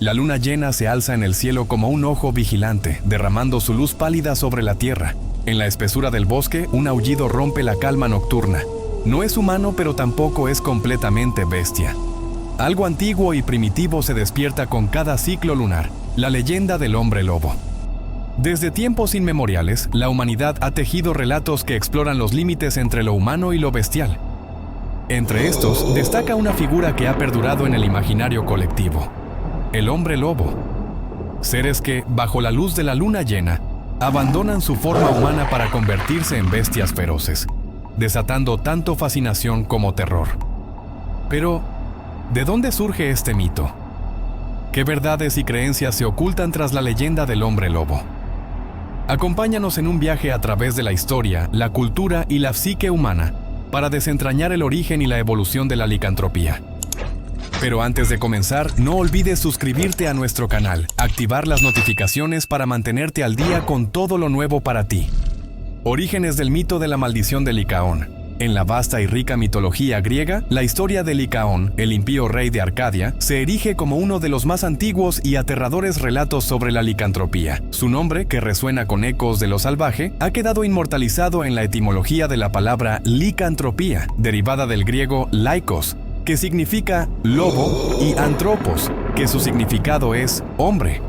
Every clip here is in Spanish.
La luna llena se alza en el cielo como un ojo vigilante, derramando su luz pálida sobre la tierra. En la espesura del bosque, un aullido rompe la calma nocturna. No es humano, pero tampoco es completamente bestia. Algo antiguo y primitivo se despierta con cada ciclo lunar, la leyenda del hombre lobo. Desde tiempos inmemoriales, la humanidad ha tejido relatos que exploran los límites entre lo humano y lo bestial. Entre estos, destaca una figura que ha perdurado en el imaginario colectivo: el hombre lobo. Seres que, bajo la luz de la luna llena, abandonan su forma humana para convertirse en bestias feroces, desatando tanto fascinación como terror. Pero, ¿de dónde surge este mito? ¿Qué verdades y creencias se ocultan tras la leyenda del hombre lobo? Acompáñanos en un viaje a través de la historia, la cultura y la psique humana para desentrañar el origen y la evolución de la licantropía. Pero antes de comenzar, no olvides suscribirte a nuestro canal, activar las notificaciones para mantenerte al día con todo lo nuevo para ti. Orígenes del mito de la maldición de Licaón. En la vasta y rica mitología griega, la historia de Licaón, el impío rey de Arcadia, se erige como uno de los más antiguos y aterradores relatos sobre la licantropía. Su nombre, que resuena con ecos de lo salvaje, ha quedado inmortalizado en la etimología de la palabra licantropía, derivada del griego laikos, que significa lobo, y antropos, que su significado es hombre.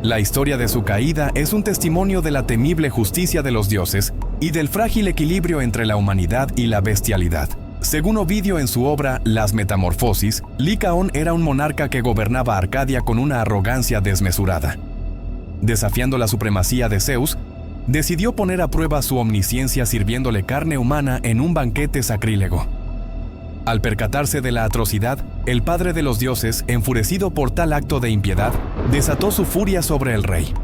La historia de su caída es un testimonio de la temible justicia de los dioses y del frágil equilibrio entre la humanidad y la bestialidad. Según Ovidio en su obra Las Metamorfosis, Licaón era un monarca que gobernaba Arcadia con una arrogancia desmesurada. Desafiando la supremacía de Zeus, decidió poner a prueba su omnisciencia sirviéndole carne humana en un banquete sacrílego. Al percatarse de la atrocidad, el padre de los dioses, enfurecido por tal acto de impiedad, desató su furia sobre el rey.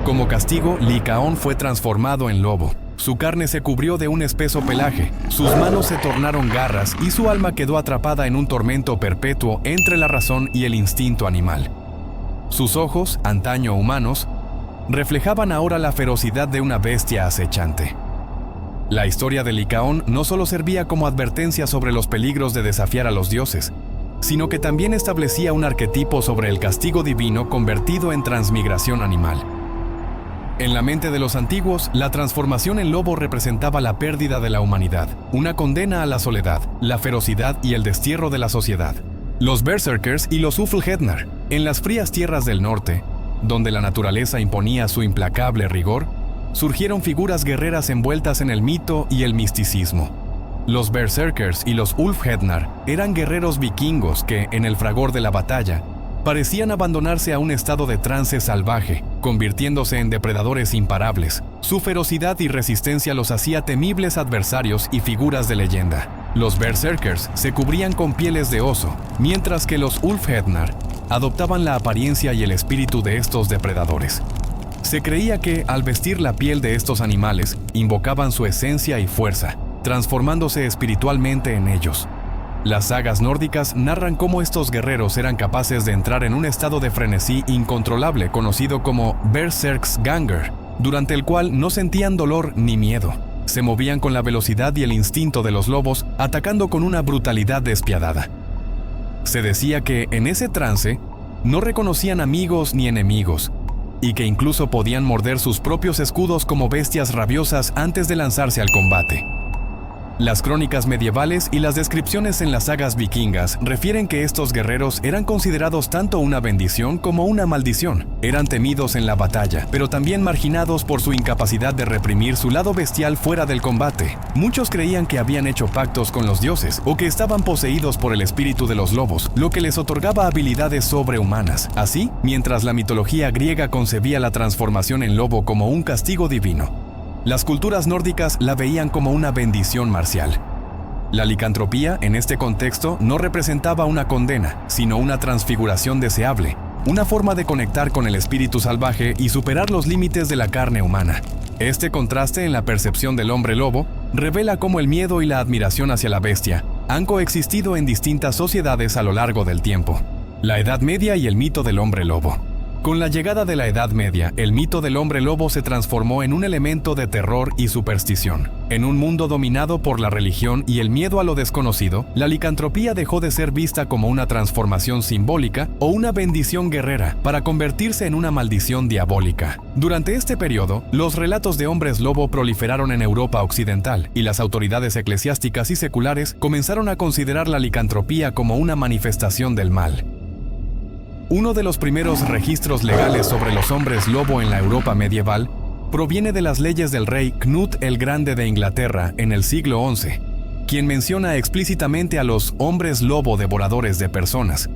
Como castigo, Licaón fue transformado en lobo. Su carne se cubrió de un espeso pelaje, sus manos se tornaron garras y su alma quedó atrapada en un tormento perpetuo entre la razón y el instinto animal. Sus ojos, antaño humanos, reflejaban ahora la ferocidad de una bestia acechante. La historia de Licaón no solo servía como advertencia sobre los peligros de desafiar a los dioses, sino que también establecía un arquetipo sobre el castigo divino convertido en transmigración animal. En la mente de los antiguos, la transformación en lobo representaba la pérdida de la humanidad, una condena a la soledad, la ferocidad y el destierro de la sociedad. Los berserkers y los Úlfhednar, en las frías tierras del norte, donde la naturaleza imponía su implacable rigor, surgieron figuras guerreras envueltas en el mito y el misticismo. Los berserkers y los Úlfhednar eran guerreros vikingos que, en el fragor de la batalla, parecían abandonarse a un estado de trance salvaje, convirtiéndose en depredadores imparables. Su ferocidad y resistencia los hacía temibles adversarios y figuras de leyenda. Los berserkers se cubrían con pieles de oso, mientras que los Úlfhednar adoptaban la apariencia y el espíritu de estos depredadores. Se creía que, al vestir la piel de estos animales, invocaban su esencia y fuerza, transformándose espiritualmente en ellos. Las sagas nórdicas narran cómo estos guerreros eran capaces de entrar en un estado de frenesí incontrolable conocido como Berserksgangur, durante el cual no sentían dolor ni miedo. Se movían con la velocidad y el instinto de los lobos, atacando con una brutalidad despiadada. Se decía que, en ese trance, no reconocían amigos ni enemigos, y que incluso podían morder sus propios escudos como bestias rabiosas antes de lanzarse al combate. Las crónicas medievales y las descripciones en las sagas vikingas refieren que estos guerreros eran considerados tanto una bendición como una maldición. Eran temidos en la batalla, pero también marginados por su incapacidad de reprimir su lado bestial fuera del combate. Muchos creían que habían hecho pactos con los dioses o que estaban poseídos por el espíritu de los lobos, lo que les otorgaba habilidades sobrehumanas. Así, mientras la mitología griega concebía la transformación en lobo como un castigo divino, las culturas nórdicas la veían como una bendición marcial. La licantropía, en este contexto, no representaba una condena, sino una transfiguración deseable, una forma de conectar con el espíritu salvaje y superar los límites de la carne humana. Este contraste en la percepción del hombre lobo revela cómo el miedo y la admiración hacia la bestia han coexistido en distintas sociedades a lo largo del tiempo. La Edad Media y el mito del hombre lobo. Con la llegada de la Edad Media, el mito del hombre lobo se transformó en un elemento de terror y superstición. En un mundo dominado por la religión y el miedo a lo desconocido, la licantropía dejó de ser vista como una transformación simbólica o una bendición guerrera para convertirse en una maldición diabólica. Durante este periodo, los relatos de hombres lobo proliferaron en Europa occidental y las autoridades eclesiásticas y seculares comenzaron a considerar la licantropía como una manifestación del mal. Uno de los primeros registros legales sobre los hombres lobo en la Europa medieval proviene de las leyes del rey Knut el Grande de Inglaterra en el siglo XI, quien menciona explícitamente a los hombres lobo devoradores de personas.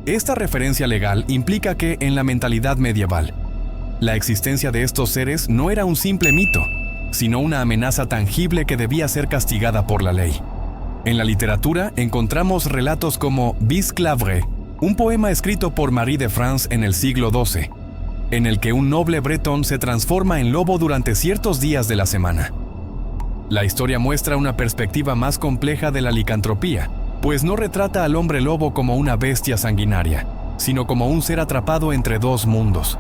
Esta referencia legal implica que, en la mentalidad medieval, la existencia de estos seres no era un simple mito, sino una amenaza tangible que debía ser castigada por la ley. En la literatura encontramos relatos como Bisclavre, un poema escrito por Marie de France en el siglo XII, en el que un noble bretón se transforma en lobo durante ciertos días de la semana. La historia muestra una perspectiva más compleja de la licantropía, pues no retrata al hombre lobo como una bestia sanguinaria, sino como un ser atrapado entre dos mundos.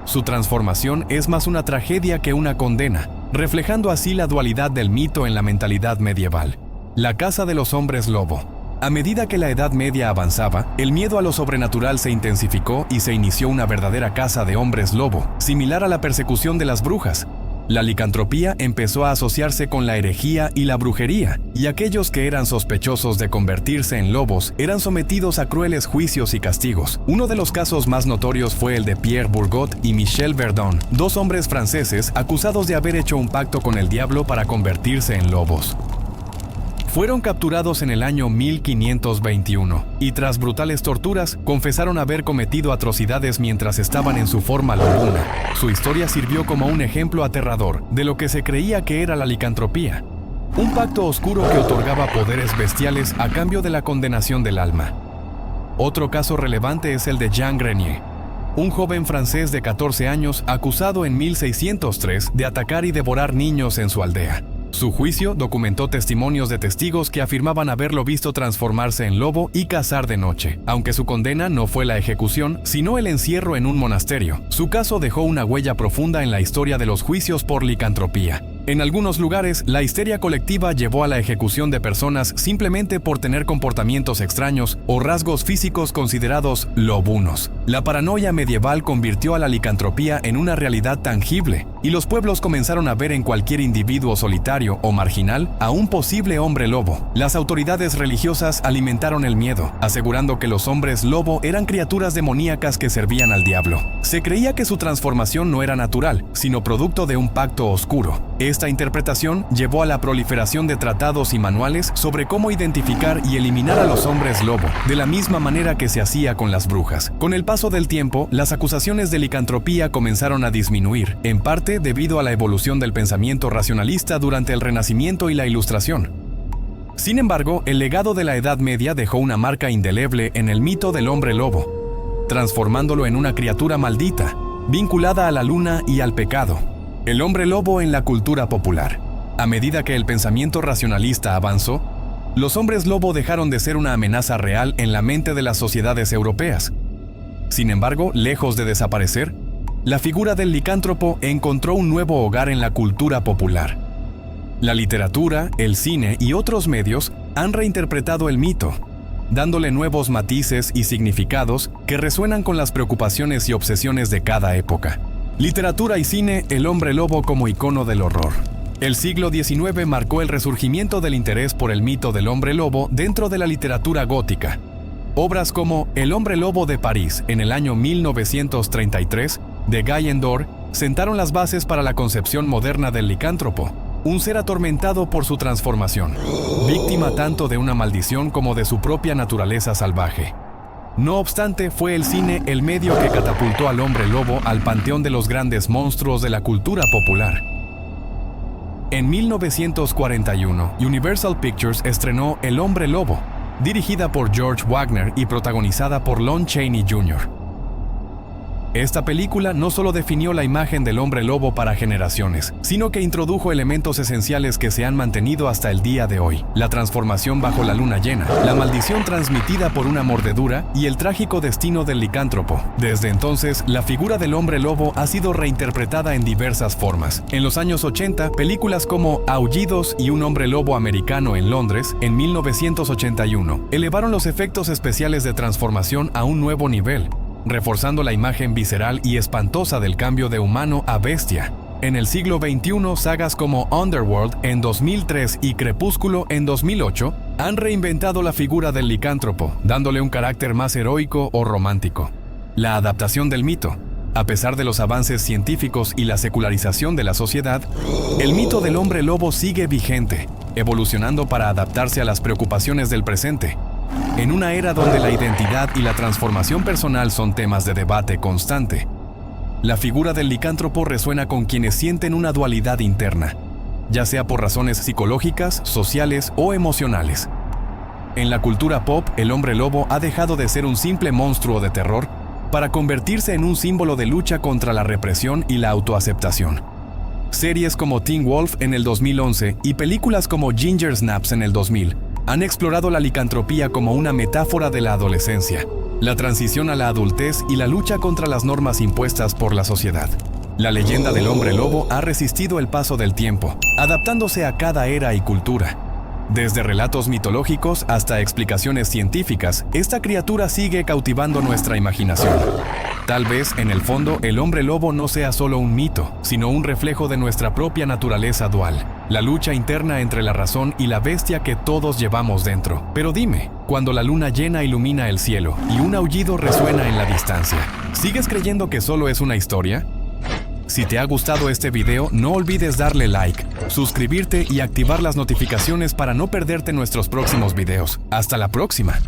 Su transformación es más una tragedia que una condena, reflejando así la dualidad del mito en la mentalidad medieval. La caza de los hombres lobo. A medida que la Edad Media avanzaba, el miedo a lo sobrenatural se intensificó y se inició una verdadera caza de hombres lobo, similar a la persecución de las brujas. La licantropía empezó a asociarse con la herejía y la brujería, y aquellos que eran sospechosos de convertirse en lobos eran sometidos a crueles juicios y castigos. Uno de los casos más notorios fue el de Pierre Bourgot y Michel Verdon, dos hombres franceses acusados de haber hecho un pacto con el diablo para convertirse en lobos. Fueron capturados en el año 1521 y tras brutales torturas confesaron haber cometido atrocidades mientras estaban en su forma lobuna. Su historia sirvió como un ejemplo aterrador de lo que se creía que era la licantropía, un pacto oscuro que otorgaba poderes bestiales a cambio de la condenación del alma. Otro caso relevante es el de Jean Grenier, un joven francés de 14 años acusado en 1603 de atacar y devorar niños en su aldea. Su juicio documentó testimonios de testigos que afirmaban haberlo visto transformarse en lobo y cazar de noche. Aunque su condena no fue la ejecución, sino el encierro en un monasterio, su caso dejó una huella profunda en la historia de los juicios por licantropía. En algunos lugares, la histeria colectiva llevó a la ejecución de personas simplemente por tener comportamientos extraños o rasgos físicos considerados lobunos. La paranoia medieval convirtió a la licantropía en una realidad tangible, y los pueblos comenzaron a ver en cualquier individuo solitario o marginal a un posible hombre lobo. Las autoridades religiosas alimentaron el miedo, asegurando que los hombres lobo eran criaturas demoníacas que servían al diablo. Se creía que su transformación no era natural, sino producto de un pacto oscuro. Esta interpretación llevó a la proliferación de tratados y manuales sobre cómo identificar y eliminar a los hombres lobo, de la misma manera que se hacía con las brujas. Con el paso del tiempo, las acusaciones de licantropía comenzaron a disminuir, en parte debido a la evolución del pensamiento racionalista durante el Renacimiento y la Ilustración. Sin embargo, el legado de la Edad Media dejó una marca indeleble en el mito del hombre lobo, transformándolo en una criatura maldita, vinculada a la luna y al pecado. El hombre lobo en la cultura popular. A medida que el pensamiento racionalista avanzó, los hombres lobo dejaron de ser una amenaza real en la mente de las sociedades europeas. Sin embargo, lejos de desaparecer, la figura del licántropo encontró un nuevo hogar en la cultura popular. La literatura, el cine y otros medios han reinterpretado el mito, dándole nuevos matices y significados que resuenan con las preocupaciones y obsesiones de cada época. Literatura y cine, el hombre lobo como icono del horror. El siglo XIX marcó el resurgimiento del interés por el mito del hombre lobo dentro de la literatura gótica. Obras como El hombre lobo de París en el año 1933, de Guy Endore, sentaron las bases para la concepción moderna del licántropo, un ser atormentado por su transformación, víctima tanto de una maldición como de su propia naturaleza salvaje. No obstante, fue el cine el medio que catapultó al hombre lobo al panteón de los grandes monstruos de la cultura popular. En 1941, Universal Pictures estrenó El hombre lobo, dirigida por George Wagner y protagonizada por Lon Chaney Jr. Esta película no solo definió la imagen del hombre lobo para generaciones, sino que introdujo elementos esenciales que se han mantenido hasta el día de hoy. La transformación bajo la luna llena, la maldición transmitida por una mordedura y el trágico destino del licántropo. Desde entonces, la figura del hombre lobo ha sido reinterpretada en diversas formas. En los años 80, películas como Aullidos y un hombre lobo americano en Londres, en 1981, elevaron los efectos especiales de transformación a un nuevo nivel, reforzando la imagen visceral y espantosa del cambio de humano a bestia. En el siglo XXI, sagas como Underworld en 2003 y Crepúsculo en 2008 han reinventado la figura del licántropo, dándole un carácter más heroico o romántico. La adaptación del mito. A pesar de los avances científicos y la secularización de la sociedad, el mito del hombre lobo sigue vigente, evolucionando para adaptarse a las preocupaciones del presente. En una era donde la identidad y la transformación personal son temas de debate constante, la figura del licántropo resuena con quienes sienten una dualidad interna, ya sea por razones psicológicas, sociales o emocionales. En la cultura pop, el hombre lobo ha dejado de ser un simple monstruo de terror para convertirse en un símbolo de lucha contra la represión y la autoaceptación. Series como Teen Wolf en el 2011 y películas como Ginger Snaps en el 2000 han explorado la licantropía como una metáfora de la adolescencia, la transición a la adultez y la lucha contra las normas impuestas por la sociedad. La leyenda del hombre lobo ha resistido el paso del tiempo, adaptándose a cada era y cultura. Desde relatos mitológicos hasta explicaciones científicas, esta criatura sigue cautivando nuestra imaginación. Tal vez, en el fondo, el hombre lobo no sea solo un mito, sino un reflejo de nuestra propia naturaleza dual, la lucha interna entre la razón y la bestia que todos llevamos dentro. Pero dime, cuando la luna llena ilumina el cielo y un aullido resuena en la distancia, ¿sigues creyendo que solo es una historia? Si te ha gustado este video, no olvides darle like, suscribirte y activar las notificaciones para no perderte nuestros próximos videos. ¡Hasta la próxima!